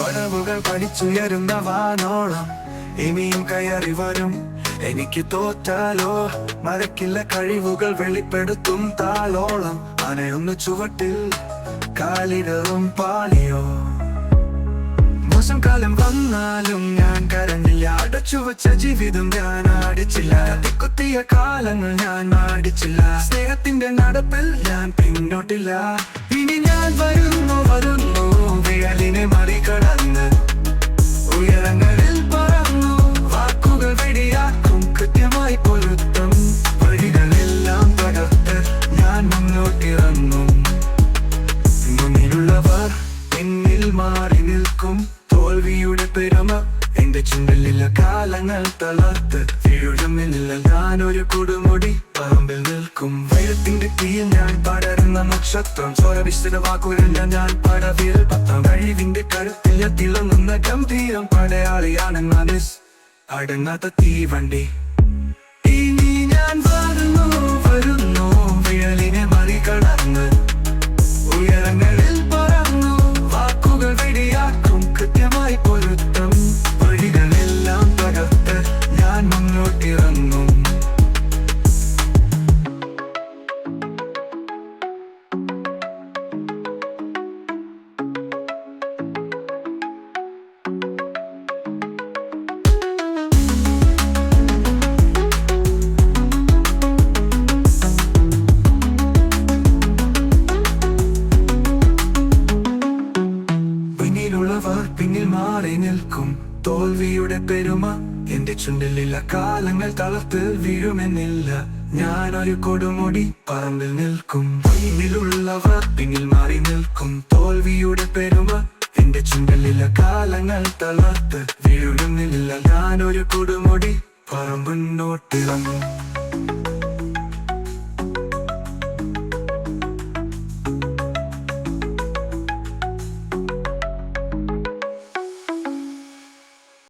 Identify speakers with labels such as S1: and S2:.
S1: പടവുകൾ പഠിച്ചുയരുന്ന വാനോളം ഇനിയും കയറി വരും. എനിക്ക് തോറ്റാലോ മറക്കില്ല കഴിവുകൾ വെളിപ്പെടുത്തും താളോളം. അനയൊന്ന് ചുവട്ടിൽ കാലിടറും പാളിയോ. മോശം കാലം വന്നാലും ഞാൻ കരഞ്ഞില്ല. അടച്ചു വച്ച ജീവിതം ഞാൻ അടിച്ചില്ല. കുത്തിയ കാലങ്ങൾ ഞാൻ അടിച്ചില്ല. സ്നേഹത്തിന്റെ നടപ്പിൽ ഞാൻ പിന്നോട്ടില്ല. ഇനി ഞാൻ വരുന്നു വിരലിനെ മറികടന്ന് ഉയരങ്ങളിൽ പറന്നു. വാക്കുകൾ വെടിയാക്കും കൃത്യമായി പൊരുത്തം. വഴികളെല്ലാം തകർത്ത് ഞാൻ മുന്നോട്ടിറങ്ങും. മുന്നിലുള്ളവർ പിന്നിൽ മാറി നിൽക്കും. തോൽവിയുടെ പെരുമ എന്റെ ചുണ്ടിലുള്ള കാലങ്ങൾ തളർത്ത് വീഴുന്നില്ല. ഞാനൊരു കൊടുമുടി പറമ്പിൽ നിൽക്കും. വൈരത്തിന്റെ തീയിൽ ഞാൻ പടരുന്ന നക്ഷത്രം. സ്വരവിശുദ്ധ വാക്കുകളിൽ ഞാൻ പടവിൽ പത്താം. കഴിവിന്റെ കരുത്തിൽ തിളങ്ങുന്ന ഗംഭീരം. പടയാളിയാണ് മനസ് അടങ്ങാത്ത തീവണ്ടി. ഇനി ഞാൻ വരുന്നു വിരലിനെ മറികടന്ന് ഉയരങ്ങളിൽ പറന്നു. വാക്കുകൾ വെടിയാക്കും കൃത്യമായി പൊരുത്തം. വഴികളെല്ലാം തകർത്ത് ഞാൻ മുന്നോട്ടിറങ്ങും. പിന്നിൽ മാറി നിൽക്കും. തോൽവിയുടെ പെരുമ എന്റെ ചുണ്ടിലുള്ള കാലങ്ങൾ തളർത്ത് വീഴുമെന്നില്ല. ഞാനൊരു കൊടുമുടി പറമ്പിൽ നിൽക്കും. പിന്നിലുള്ളവർ പിന്നിൽ മാറി നിൽക്കും. തോൽവിയുടെ പെരുമ എന്റെ ചുണ്ടിലുള്ള കാലങ്ങൾ തളർത്ത് വീഴുമെന്നില്ല. ഞാനൊരു കൊടുമുടി പറമ്പ് മുന്നോട്ടിറങ്ങും.